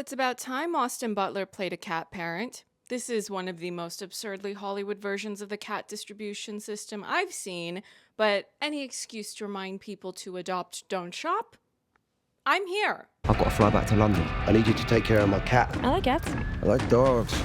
it's about time Austin Butler played a cat parent. This is one of the most absurdly Hollywood versions of the cat distribution system I've seen, but any excuse to remind people to adopt Don't Shop? I'm here. I've got to fly back to London. I need you to take care of my cat. I like cats. I like dogs.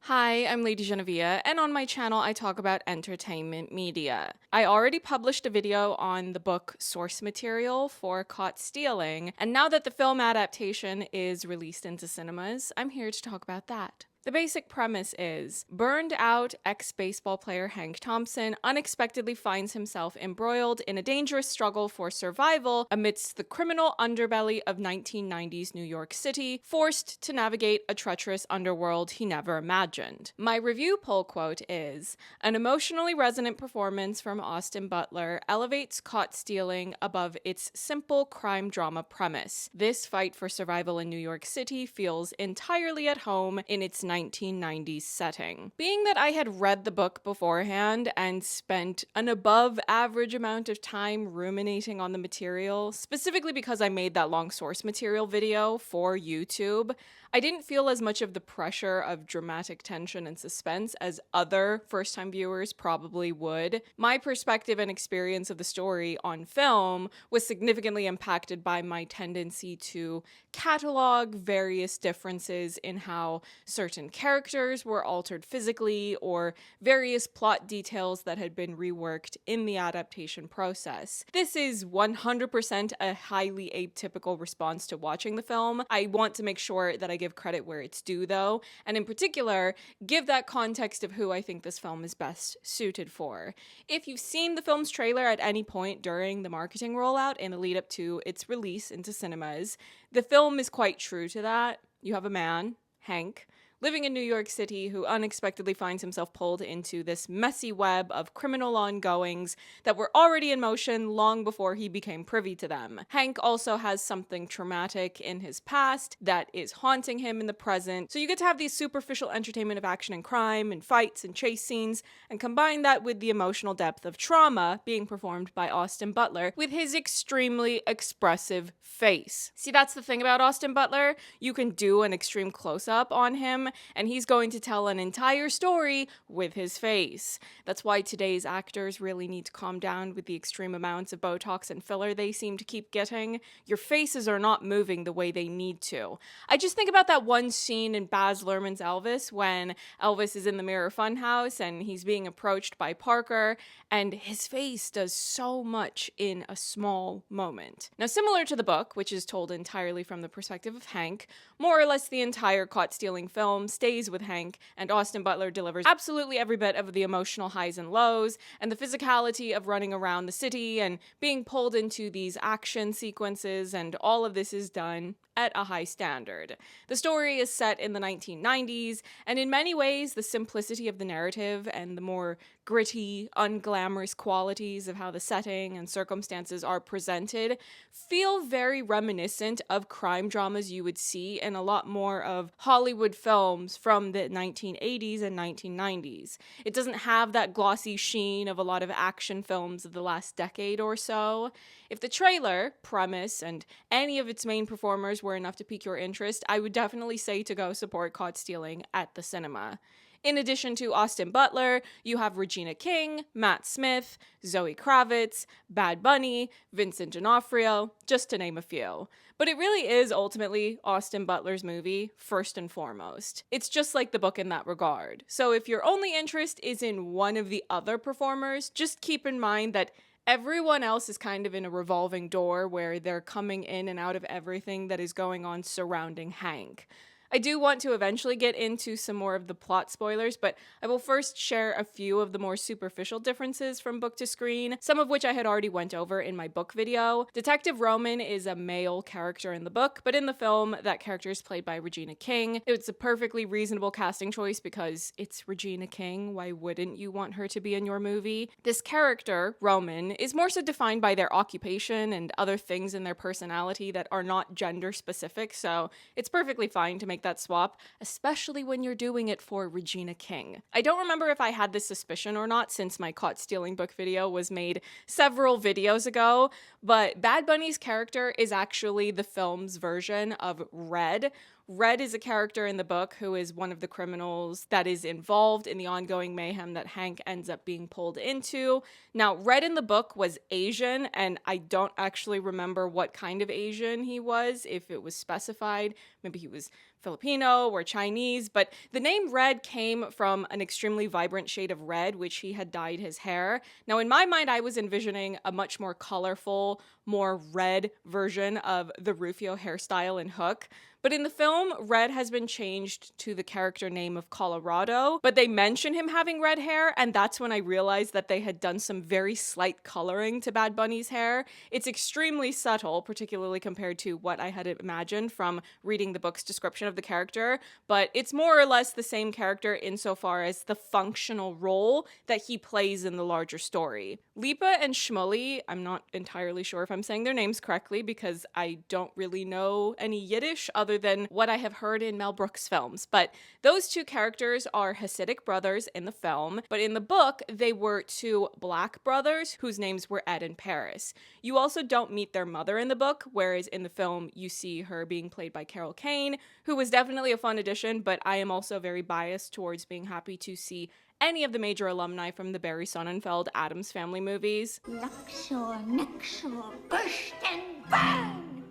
Hi, I'm LadyJenevia, and on my channel I talk about entertainment media. I already published a video on the book source material for Caught Stealing, and now that the film adaptation is released into cinemas, I'm here to talk about that. The basic premise is, burned out ex-baseball player Hank Thompson unexpectedly finds himself embroiled in a dangerous struggle for survival amidst the criminal underbelly of 1990s New York City, forced to navigate a treacherous underworld he never imagined. My review poll quote is, an emotionally resonant performance from Austin Butler elevates Caught Stealing above its simple crime drama premise. This fight for survival in New York City feels entirely at home in its 1990s setting. Being that I had read the book beforehand and spent an above average amount of time ruminating on the material, specifically because I made that long source material video for YouTube, I didn't feel as much of the pressure of dramatic tension and suspense as other first-time viewers probably would. My perspective and experience of the story on film was significantly impacted by my tendency to catalog various differences in how certain characters were altered physically or various plot details that had been reworked in the adaptation process. This is 100% a highly atypical response to watching the film. I want to make sure that I give credit where it's due though, and in particular, give that context of who I think this film is best suited for. If you've seen the film's trailer at any point during the marketing rollout in the lead up to its release into cinemas, the film is quite true to that. You have a man, Hank, living in New York City who unexpectedly finds himself pulled into this messy web of criminal ongoings that were already in motion long before he became privy to them. Hank also has something traumatic in his past that is haunting him in the present, so you get to have these superficial entertainment of action and crime and fights and chase scenes, and combine that with the emotional depth of trauma being performed by Austin Butler with his extremely expressive face. See, that's the thing about Austin Butler. You can do an extreme close-up on him, and he's going to tell an entire story with his face. That's why today's actors really need to calm down with the extreme amounts of Botox and filler they seem to keep getting. Your faces are not moving the way they need to. I just think about that one scene in Baz Luhrmann's Elvis when Elvis is in the Mirror Funhouse and he's being approached by Parker, and his face does so much in a small moment. Now, similar to the book, which is told entirely from the perspective of Hank, more or less the entire Caught Stealing film stays with Hank, and Austin Butler delivers absolutely every bit of the emotional highs and lows, and the physicality of running around the city and being pulled into these action sequences, and all of this is done at a high standard. The story is set in the 1990s, and in many ways, the simplicity of the narrative and the more gritty, unglamorous qualities of how the setting and circumstances are presented feel very reminiscent of crime dramas you would see in a lot more of Hollywood films from the 1980s and 1990s. It doesn't have that glossy sheen of a lot of action films of the last decade or so. If the trailer, premise, and any of its main performers were enough to pique your interest, I would definitely say to go support Caught Stealing at the cinema. In addition to Austin Butler, you have Regina King, Matt Smith, Zoë Kravitz, Bad Bunny, Vincent D'Onofrio, just to name a few. But it really is ultimately Austin Butler's movie, first and foremost. It's just like the book in that regard. So if your only interest is in one of the other performers, just keep in mind that everyone else is kind of in a revolving door where they're coming in and out of everything that is going on surrounding Hank. I do want to eventually get into some more of the plot spoilers, but I will first share a few of the more superficial differences from book to screen, some of which I had already went over in my book video. Detective Roman is a male character in the book, but in the film, that character is played by Regina King. It's a perfectly reasonable casting choice because it's Regina King. Why wouldn't you want her to be in your movie? This character, Roman, is more so defined by their occupation and other things in their personality that are not gender specific, so it's perfectly fine to make that swap, especially when you're doing it for Regina King. I don't remember if I had this suspicion or not since my Caught Stealing book video was made several videos ago, but Bad Bunny's character is actually the film's version of Red, Red is a character in the book who is one of the criminals that is involved in the ongoing mayhem that Hank ends up being pulled into. Now, Red in the book was Asian, and I don't actually remember what kind of Asian he was, if it was specified. Maybe he was Filipino or Chinese, but the name Red came from an extremely vibrant shade of red, which he had dyed his hair. Now, in my mind, I was envisioning a much more colorful, more red version of the Rufio hairstyle in Hook. But in the film, Red has been changed to the character name of Colorado, but they mention him having red hair, and that's when I realized that they had done some very slight coloring to Bad Bunny's hair. It's extremely subtle, particularly compared to what I had imagined from reading the book's description of the character, but it's more or less the same character insofar as the functional role that he plays in the larger story. Lipa and Shmuley, I'm not entirely sure if I'm saying their names correctly because I don't really know any Yiddish other than what I have heard in Mel Brooks films, but those two characters are Hasidic brothers in the film, but in the book, they were two black brothers whose names were Ed and Paris. You also don't meet their mother in the book, whereas in the film, you see her being played by Carol Kane, who was definitely a fun addition, but I am also very biased towards being happy to see any of the major alumni from the Barry Sonnenfeld Addams Family movies. Neckshore, burst and burn!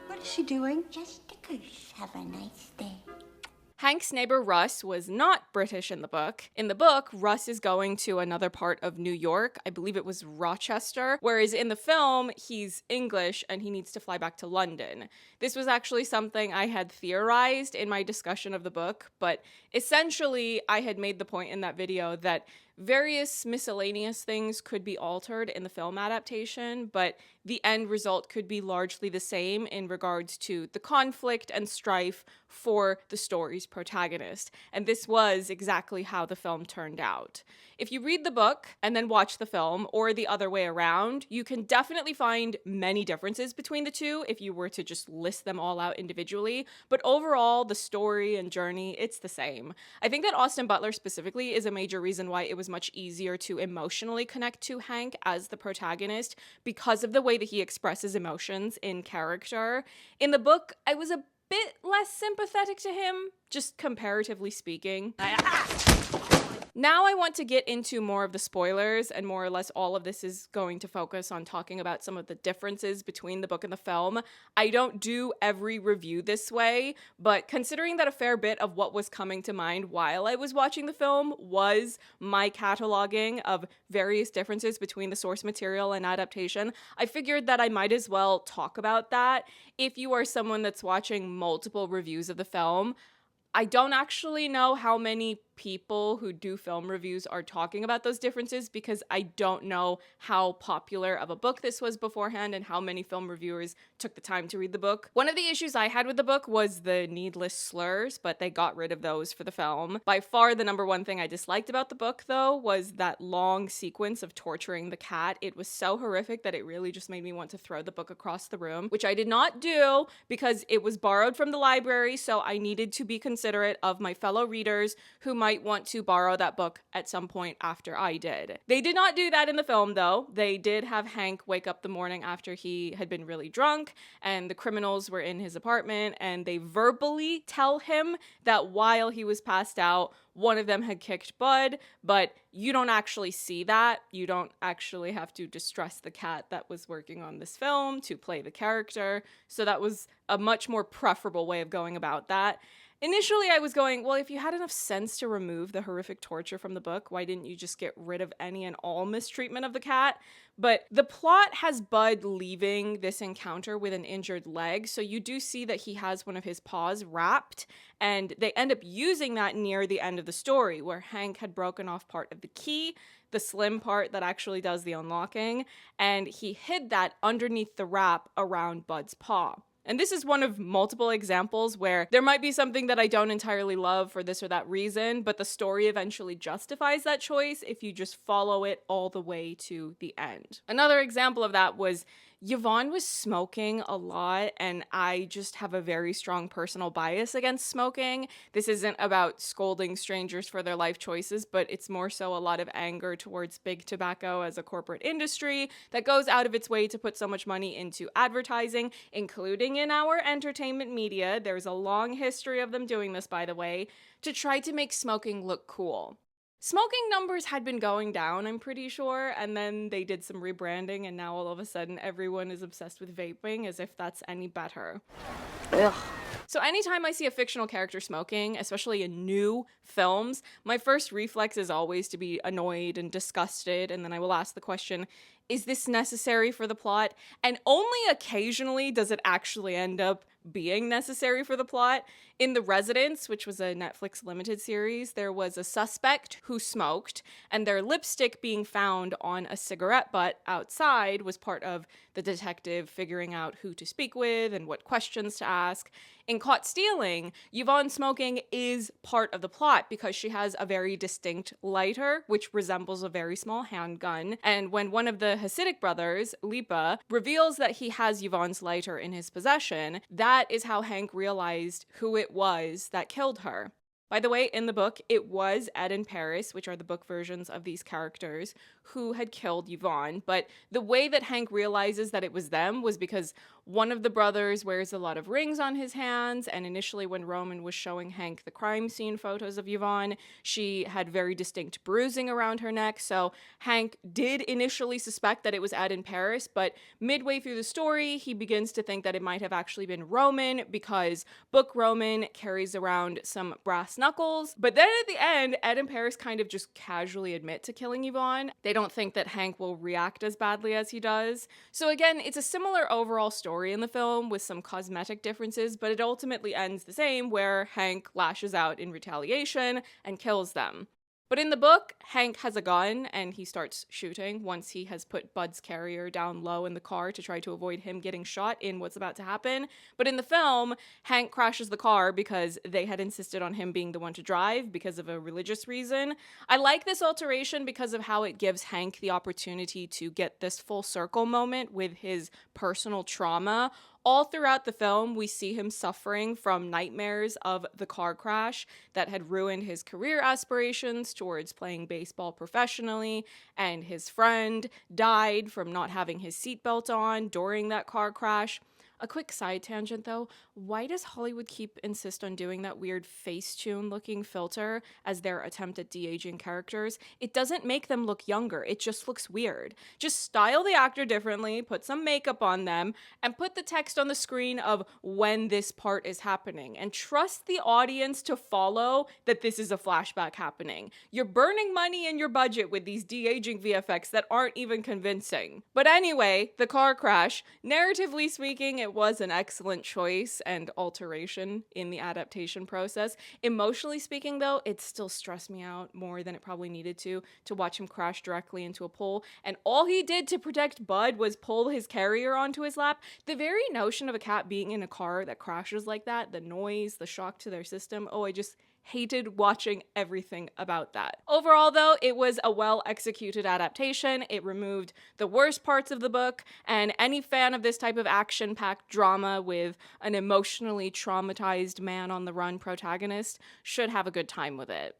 What is she doing? Just a goose. Have a nice day. Hank's neighbor Russ was not British in the book. In the book, Russ is going to another part of New York. I believe it was Rochester, whereas in the film, he's English and he needs to fly back to London. This was actually something I had theorized in my discussion of the book, but essentially I had made the point in that video that various miscellaneous things could be altered in the film adaptation, but the end result could be largely the same in regards to the conflict and strife for the story's protagonist. And this was exactly how the film turned out. If you read the book and then watch the film, or the other way around, you can definitely find many differences between the two if you were to just list them all out individually. But overall, the story and journey, it's the same. I think that Austin Butler specifically is a major reason why it was much easier to emotionally connect to Hank as the protagonist because of the way that he expresses emotions in character. In the book, I was a bit less sympathetic to him, just comparatively speaking. Now I want to get into more of the spoilers, and more or less all of this is going to focus on talking about some of the differences between the book and the film. I don't do every review this way, but considering that a fair bit of what was coming to mind while I was watching the film was my cataloging of various differences between the source material and adaptation, I figured that I might as well talk about that. If you are someone that's watching multiple reviews of the film, I don't actually know how many people who do film reviews are talking about those differences because I don't know how popular of a book this was beforehand and how many film reviewers took the time to read the book. One of the issues I had with the book was the needless slurs, but they got rid of those for the film. By far the number one thing I disliked about the book, though, was that long sequence of torturing the cat. It was so horrific that it really just made me want to throw the book across the room, which I did not do because it was borrowed from the library, so I needed to be considerate of my fellow readers who might want to borrow that book at some point after I did. They did not do that in the film, though. They did have Hank wake up the morning after he had been really drunk and the criminals were in his apartment, and they verbally tell him that while he was passed out, one of them had kicked Bud, but you don't actually see that. You don't actually have to distress the cat that was working on this film to play the character, so that was a much more preferable way of going about that. Initially, I was going, well, if you had enough sense to remove the horrific torture from the book, why didn't you just get rid of any and all mistreatment of the cat? But the plot has Bud leaving this encounter with an injured leg, so you do see that he has one of his paws wrapped, and they end up using that near the end of the story, where Hank had broken off part of the key, the slim part that actually does the unlocking, and he hid that underneath the wrap around Bud's paw. And this is one of multiple examples where there might be something that I don't entirely love for this or that reason, but the story eventually justifies that choice if you just follow it all the way to the end. Another example of that was Yvonne was smoking a lot, and I just have a very strong personal bias against smoking. This isn't about scolding strangers for their life choices, but it's more so a lot of anger towards big tobacco as a corporate industry that goes out of its way to put so much money into advertising, including in our entertainment media. There's a long history of them doing this, by the way, to try to make smoking look cool. Smoking numbers had been going down, I'm pretty sure, and then they did some rebranding, and now all of a sudden everyone is obsessed with vaping, as if that's any better. Ugh. So anytime I see a fictional character smoking, especially in new films, my first reflex is always to be annoyed and disgusted, and then I will ask the question, is this necessary for the plot? And only occasionally does it actually end up being necessary for the plot. In The Residence, which was a Netflix limited series, there was a suspect who smoked, and their lipstick being found on a cigarette butt outside was part of the detective figuring out who to speak with and what questions to ask. In Caught Stealing, Yvonne smoking is part of the plot because she has a very distinct lighter, which resembles a very small handgun. And when one of the Hasidic brothers, Lipa, reveals that he has Yvonne's lighter in his possession, that is how Hank realized who it was that killed her. By the way, in the book, it was Ed and Paris, which are the book versions of these characters, who had killed Yvonne. But the way that Hank realizes that it was them was because one of the brothers wears a lot of rings on his hands, and initially when Roman was showing Hank the crime scene photos of Yvonne, she had very distinct bruising around her neck, so Hank did initially suspect that it was Ed and Paris, but midway through the story, he begins to think that it might have actually been Roman, because Book Roman carries around some brass knuckles. But then at the end, Ed and Paris kind of just casually admit to killing Yvonne. They don't think that Hank will react as badly as he does. So again, it's a similar overall story in the film with some cosmetic differences, but it ultimately ends the same, where Hank lashes out in retaliation and kills them. But in the book, Hank has a gun and he starts shooting once he has put Bud's carrier down low in the car to try to avoid him getting shot in what's about to happen. But in the film, Hank crashes the car because they had insisted on him being the one to drive because of a religious reason. I like this alteration because of how it gives Hank the opportunity to get this full circle moment with his personal trauma. All throughout the film, we see him suffering from nightmares of the car crash that had ruined his career aspirations towards playing baseball professionally, and his friend died from not having his seatbelt on during that car crash. A quick side tangent though, why does Hollywood insist on doing that weird Facetune looking filter as their attempt at de-aging characters? It doesn't make them look younger, it just looks weird. Just style the actor differently, put some makeup on them, and put the text on the screen of when this part is happening, and trust the audience to follow that this is a flashback happening. You're burning money in your budget with these de-aging VFX that aren't even convincing. But anyway, the car crash, narratively speaking, it was an excellent choice and alteration in the adaptation process. Emotionally speaking, though, it still stressed me out more than it probably needed to watch him crash directly into a pole. And all he did to protect Bud was pull his carrier onto his lap. The very notion of a cat being in a car that crashes like that, the noise, the shock to their system, I just hated watching everything about that. Overall, though, it was a well-executed adaptation. It removed the worst parts of the book, and any fan of this type of action-packed drama with an emotionally traumatized man-on-the-run protagonist should have a good time with it.